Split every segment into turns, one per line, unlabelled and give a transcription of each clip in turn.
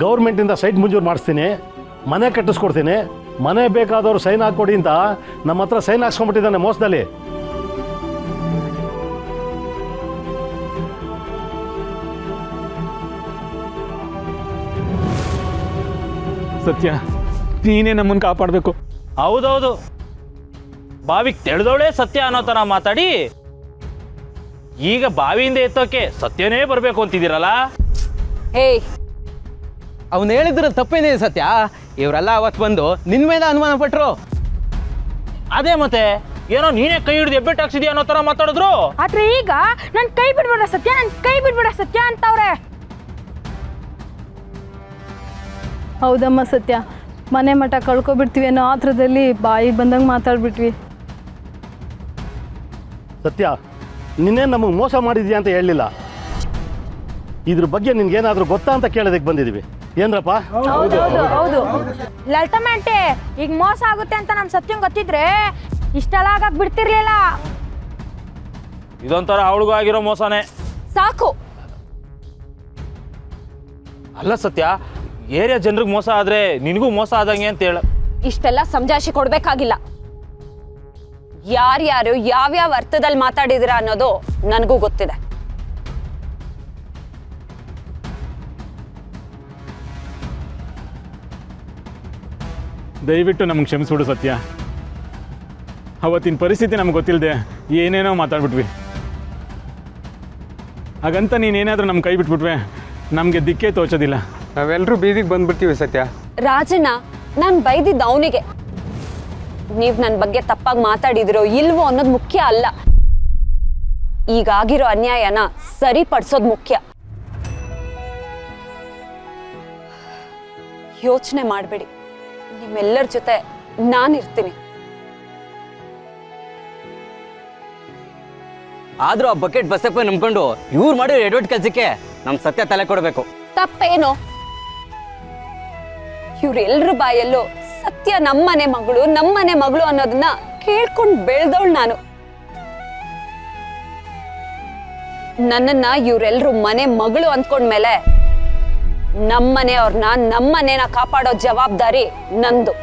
ಗೌರ್ಮೆಂಟಿಂದ ಸೈಟ್ ಮಂಜೂರು ಮಾಡಿಸ್ತೀನಿ, ಮನೆ ಕಟ್ಟಿಸ್ಕೊಡ್ತೀನಿ, ಮನೆ ಬೇಕಾದವರು ಸೈನ್ ಹಾಕ್ಕೊಡಿ ಅಂತ ನಮ್ಮ ಹತ್ರ ಸೈನ್ ಹಾಕ್ಸ್ಕೊಂಡ್ಬಿಟ್ಟಿದ್ದಾನೆ ಮೋಸದಲ್ಲಿ.
ಸತ್ಯ, ನೀನೇ ನಮ್ಮನ್ನು ಕಾಪಾಡಬೇಕು.
ಹೌದೌದು, ಬಾವಿಗೆ ತೆಳೆದವಳೇ ಸತ್ಯ ಅನ್ನೋ ಥರ ಮಾತಾಡಿ ಈಗ ಬಾವಿಯಿಂದ ಎತ್ತೋಕೆ ಸತ್ಯನೇ ಬರಬೇಕು ಅಂತಿದ್ದೀರಲ್ಲ.
ಹೇಯ್,
ಅವನು ಹೇಳಿದ್ರಲ್ಲಿ ತಪ್ಪೇನಿದೆ ಸತ್ಯ. ಇವರೆಲ್ಲ ಅವತ್ತು ಬಂದು ನಿನ್ನ ಮೇಲೆ ಅನುಮಾನ ಪಟ್ರು.
ಅದೇ ಮತ್ತೆ ಏನೋ ನೀನೇ ಕೈ ಹಿಡಿದು ಎಬ್ಬೆಟ್ ಹಾಕ್ಸಿದ್ಯಾ ಅನ್ನೋ ಥರ ಮಾತಾಡಿದ್ರು.
ಆದ್ರೆ ಈಗ ನನ್ ಕೈ ಬಿಡ್ಬೇಡ ಸತ್ಯ, ನನ್ ಕೈ ಬಿಡ್ಬೇಡ ಸತ್ಯ ಅಂತವ್ರೆ.
ಹೌದಮ್ಮ ಸತ್ಯ, ಮನೆ ಮಠ ಕಳ್ಕೊಬಿಡ್ತೀವಿ ಅನ್ನೋ ಆತ್ರದಲ್ಲಿ ಬಾಯಿ ಬಂದಂಗೆ ಮಾತಾಡ್ಬಿಟ್ವಿ.
ಸತ್ಯ, ನಿನ್ನೆ ನಮಗೆ ಮೋಸ ಮಾಡಿದ್ಯಾ ಅಂತ ಹೇಳಲಿಲ್ಲ. ಇದ್ರ ಬಗ್ಗೆ ನಿನ್ಗೇನಾದರೂ ಗೊತ್ತಾ ಅಂತ ಕೇಳೋದಕ್ಕೆ ಬಂದಿದ್ದೀವಿ. ಏನ್ರಪ್ಪ?
ಹೌದು ಲಲಿತಮ್ಮ ಆಂಟಿ, ಈಗ ಮೋಸ ಆಗುತ್ತೆ ಅಂತ ನಮ್ ಸತ್ಯಂ ಗೊತ್ತಿದ್ರೆ ಇಷ್ಟೆಲ್ಲ ಆಗಕ್ ಬಿಡ್ತಿರ್ಲಿಲ್ಲ.
ಇದೊಂಥರ ಅವಳಿಗೂ ಆಗಿರೋ ಮೋಸನೇ.
ಸಾಕು.
ಅಲ್ಲ ಸತ್ಯ, ಏರಿಯಾ ಜನರಿಗೆ ಮೋಸ ಆದ್ರೆ ನಿನಗೂ ಮೋಸ ಆದಂಗೆ ಅಂತ ಹೇಳ.
ಇಷ್ಟೆಲ್ಲ ಸಮಜಾಯಿಷಿ ಕೊಡ್ಬೇಕಾಗಿಲ್ಲ. ಯಾರ್ಯಾರು ಯಾವ್ಯಾವ ಅರ್ಥದಲ್ಲಿ ಮಾತಾಡಿದಿರ ಅನ್ನೋದು ನನಗೂ ಗೊತ್ತಿದೆ.
ದಯವಿಟ್ಟು ನಮ್ಗೆ ಕ್ಷಮಿಸ್ಬಿಡು ಸತ್ಯ. ಅವತ್ತಿನ ಪರಿಸ್ಥಿತಿ ನಮ್ಗೆ ಗೊತ್ತಿಲ್ಲದೆ ಏನೇನೋ ಮಾತಾಡ್ಬಿಟ್ವಿ. ಹಾಗಂತ ನೀನೇನಾದರೂ ನಮ್ಮ ಕೈ ಬಿಟ್ಬಿಟ್ವೆ ನಮಗೆ ದಿಕ್ಕೇ ತೋಚೋದಿಲ್ಲ.
ನಾವೆಲ್ಲರೂ ಬೀದಿಗೆ ಬಂದ್ಬಿಡ್ತೀವಿ ಸತ್ಯ.
ರಾಜಣ್ಣ, ನಾನು ಬೈದಿದ್ದ ಅವನಿಗೆ. ನೀವ್ ನನ್ನ ಬಗ್ಗೆ ತಪ್ಪಾಗಿ ಮಾತಾಡಿದಿರೋ ಇಲ್ವೋ ಅನ್ನೋದು ಮುಖ್ಯ ಅಲ್ಲ. ಈಗಾಗಿರೋ ಅನ್ಯಾಯನ ಸರಿಪಡಿಸೋದು ಮುಖ್ಯ. ಯೋಚನೆ ಮಾಡಬೇಡಿ, ನಿಮ್ಮೆಲ್ಲರ ಜೊತೆ ನಾನಿರ್ತೀನಿ.
ಆದ್ರೂ ಆ ಬಕೆಟ್ ಬಸಪ್ಪ ನಂಬ್ಕೊಂಡು ಇವ್ರು ಮಾಡಿರೋ ಎಡವಟ್ ಕೆಲಸಕ್ಕೆ ನಮ್ಮ ಸತ್ಯ ತಲೆ ಕೊಡಬೇಕು.
ತಪ್ಪೇನು? ಇವ್ರೆಲ್ರ ಬಾಯಲ್ಲೂ ಸತ್ಯ ನಮ್ಮನೆ ಮಗಳು ಅನ್ನೋದನ್ನ ಕೇಳ್ಕೊಂಡು ಬೆಳೆದವಳು ನಾನು. ನನ್ನನ್ನ ಇವ್ರೆಲ್ರು ಮನೆ ಮಗಳು ಅಂದ್ಕೊಂಡ್ಮೇಲೆ ನಮ್ಮನೆಯವ್ರನ್ನ ನಮ್ಮನೇನ ಕಾಪಾಡೋ ಜವಾಬ್ದಾರಿ ನಂದು.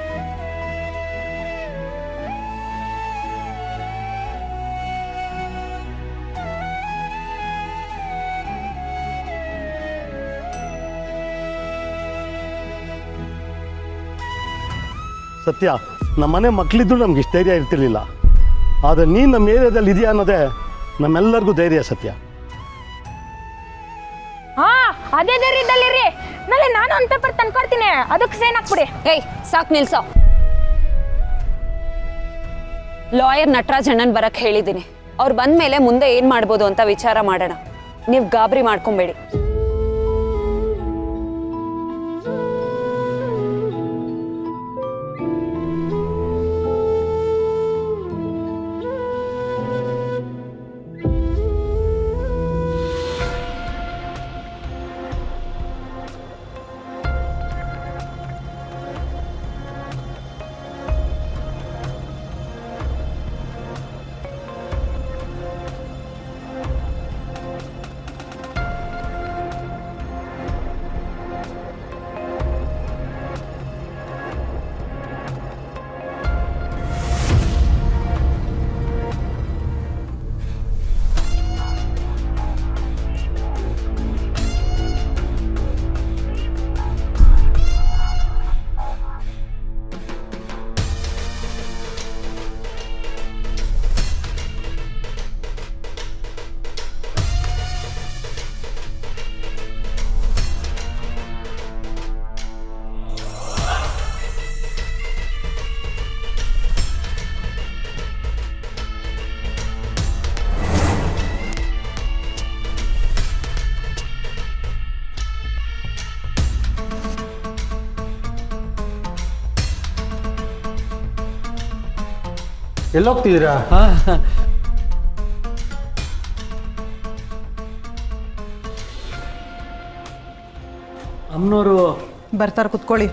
ಸತ್ಯ, ನಮ್ಮನೆ ಮಕ್ಕಳಿದ್ರು ನಮ್ಗೆ ಇಷ್ಟು ಧೈರ್ಯ ಇರ್ತಿರ್ಲಿಲ್ಲ. ಆದರೆ ನೀನು ನಮ್ಮ ಏರಿಯಾದಲ್ಲಿ ಇದೆಯಾ ಅನ್ನೋದೇ ನಮ್ಮೆಲ್ಲರಿಗೂ ಧೈರ್ಯ. ಸತ್ಯ,
ಹಾ ಅದೇ ಧೈರ್ಯದಲ್ಲಿರಿ. ನಾಳೆ ನಾನು ಒಂದು ಪೇಪರ್ ತಂದ್ಕೊಡ್ತೀನಿ, ಅದಕ್ಕೆ ಸೈನ್ ಹಾಕ್ಬಿಡಿ.
ಏಯ್, ಸಾಕ್ ನಿಲ್ಸೋ. ಲಾಯರ್ ನಟರಾಜ್ ಅಣ್ಣನ್ ಬರಕ್ ಹೇಳಿದ್ದೀನಿ. ಅವ್ರು ಬಂದ್ಮೇಲೆ ಮುಂದೆ ಏನ್ ಮಾಡ್ಬೋದು ಅಂತ ವಿಚಾರ ಮಾಡೋಣ. ನೀವು ಗಾಬರಿ ಮಾಡ್ಕೊಂಬೇಡಿ.
ಎಲ್ಲೋಗ್ತಿದ್ದೀರಾ?
ಅಮ್ಮನವರು
ಬರ್ತಾರೆ, ಕುತ್ಕೊಳ್ಳಿ.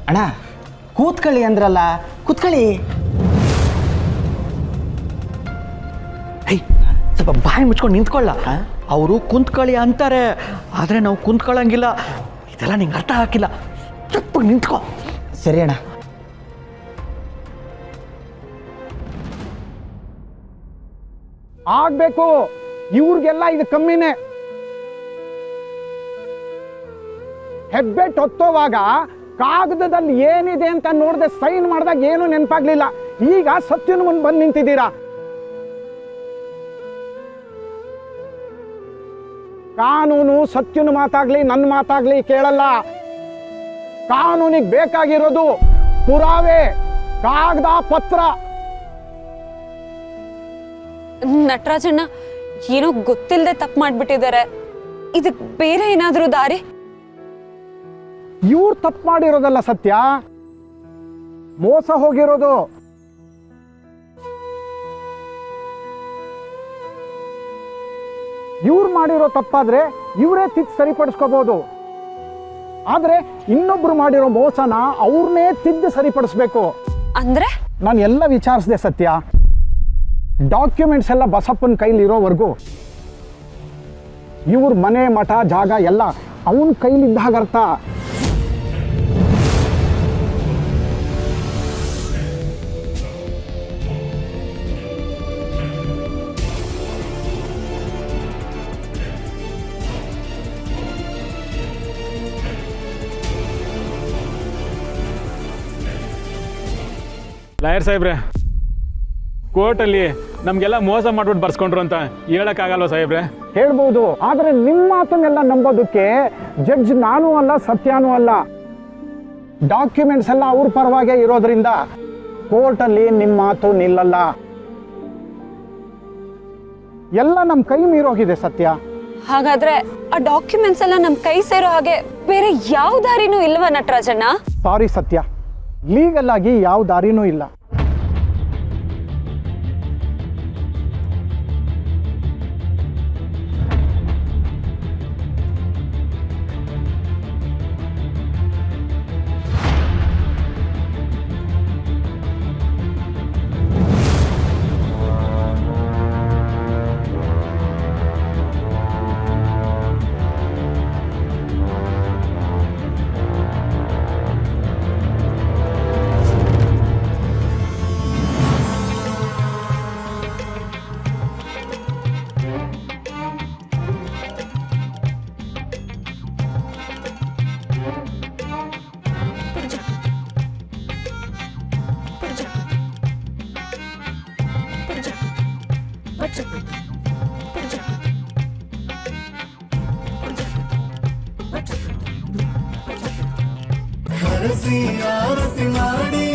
ಅಣ್ಣ ಕೂತ್ಕೊಳ್ಳಿ ಅಂದ್ರಲ್ಲ, ಕೂತ್ಕೊಳ್ಳಿ. ಸ್ವಲ್ಪ ಬಾಯಿ ಮುಚ್ಕೊಂಡು ನಿಂತ್ಕೊಳ್ಳ. ಅವರು ಕುಂತ್ಕೊಳ್ಳಿ ಅಂತಾರೆ, ಆದರೆ ನಾವು ಕುಂತ್ಕೊಳ್ಳಂಗಿಲ್ಲ. ಇದೆಲ್ಲ ನಿಂಗೆ ಅರ್ಥ ಹಾಕಿಲ್ಲ. ಚಪ್ಪಗೆ ನಿಂತ್ಕೊ. ಸರಿ ಅಣ್ಣ.
ಆಗ್ಬೇಕು, ಇವ್ರಿಗೆಲ್ಲ ಇದು ಕಮ್ಮಿನೇ. ಹೆಬ್ಬೆಟ್ ಹೊತ್ತೋವಾಗ ಕಾಗದದಲ್ಲಿ ಏನಿದೆ ಅಂತ ನೋಡದೆ ಸೈನ್ ಮಾಡಿದಾಗ ಏನು ನೆನಪಾಗ್ಲಿಲ್ಲ. ಈಗ ಸತ್ಯನ ಮುಂದೆ ಬಂದು ನಿಂತಿದ್ದೀರಾ. ಕಾನೂನು ಸತ್ಯನ ಮಾತಾಗ್ಲಿ ನನ್ನ ಮಾತಾಗ್ಲಿ ಕೇಳಲ್ಲ. ಕಾನೂನಿಗೆ ಬೇಕಾಗಿರೋದು ಪುರಾವೆ, ಕಾಗದ ಪತ್ರ.
ನಟರಾಜಣ್ಣ ಏನೋ ಗೊತ್ತಿಲ್ಲದೆ ತಪ್ಪು ಮಾಡ್ಬಿಟ್ಟಿದ್ದಾರೆ. ಇದಕ್ಕೆ ಬೇರೆ ಏನಾದರೂ ದಾರಿ?
ಇವ್ರು ತಪ್ಪು ಮಾಡಿರೋದಲ್ಲ ಸತ್ಯ, ಮೋಸ ಹೋಗಿರೋದು. ಇವ್ರು ಮಾಡಿರೋ ತಪ್ಪಾದ್ರೆ ಇವರೇ ತಿದ್ದು ಸರಿಪಡಿಸ್ಕೋಬಹುದು. ಆದ್ರೆ ಇನ್ನೊಬ್ರು ಮಾಡಿರೋ ಮೋಸನ ಅವ್ರನ್ನೇ ತಿದ್ದು ಸರಿಪಡಿಸ್ಬೇಕು.
ಅಂದ್ರೆ
ನಾನು ಎಲ್ಲ ವಿಚಾರಿಸಿದೆ ಸತ್ಯ. ಡಾಕ್ಯುಮೆಂಟ್ಸ್ ಎಲ್ಲ ಬಸಪ್ಪನ ಕೈಲಿ ಇರೋವರೆಗೂ ಇವ್ರ ಮನೆ ಮಠ ಜಾಗ ಎಲ್ಲ ಅವನ ಕೈಲಿದ್ದಾಗ ಅರ್ಥ.
ಲಾಯರ್ ಸಾಹೇಬ್ರೆ, ಕೋರ್ಟಲ್ಲಿ ನಮಗೆಲ್ಲ ಮೋಸ ಮಾಡ್ಬಿಟ್ಟು ಬರ್ಸ್ಕೊಂಡ್ರು ಅಂತ ಹೇಳಕ್ಕಾಗಲ್ವ ಸಾಹೇಬ್ರೆ?
ಹೇಳ್ಬೋದು, ಆದ್ರೆ ನಿಮ್ಮ ಮಾತನ್ನೆಲ್ಲ ನಂಬೋದಕ್ಕೆ ಜಡ್ಜ್ ನಾನು ಅಲ್ಲ, ಸತ್ಯನೂ ಅಲ್ಲ. ಡಾಕ್ಯುಮೆಂಟ್ಸ್ ಎಲ್ಲ ಅವ್ರ ಪರವಾಗೇ ಇರೋದ್ರಿಂದ ಕೋರ್ಟಲ್ಲಿ ನಿಮ್ಮ ಮಾತು ನಿಲ್ಲಲ್ಲ. ಎಲ್ಲ ನಮ್ಮ ಕೈ ಮೀರೋಗಿದೆ ಸತ್ಯ.
ಹಾಗಾದ್ರೆ ಆ ಡಾಕ್ಯುಮೆಂಟ್ಸ್ ಎಲ್ಲ ನಮ್ಮ ಕೈ ಸೇರೋ ಹಾಗೆ ಬೇರೆ ಯಾವ ದಾರಿನೂ ಇಲ್ವಾ ನಟರಾಜಣ್ಣ?
ಸಾರಿ ಸತ್ಯ, ಲೀಗಲ್ ಆಗಿ ಯಾವ ದಾರಿನೂ ಇಲ್ಲ.
ಹರಸಿ ಆರತಿ ಮಾಡಿ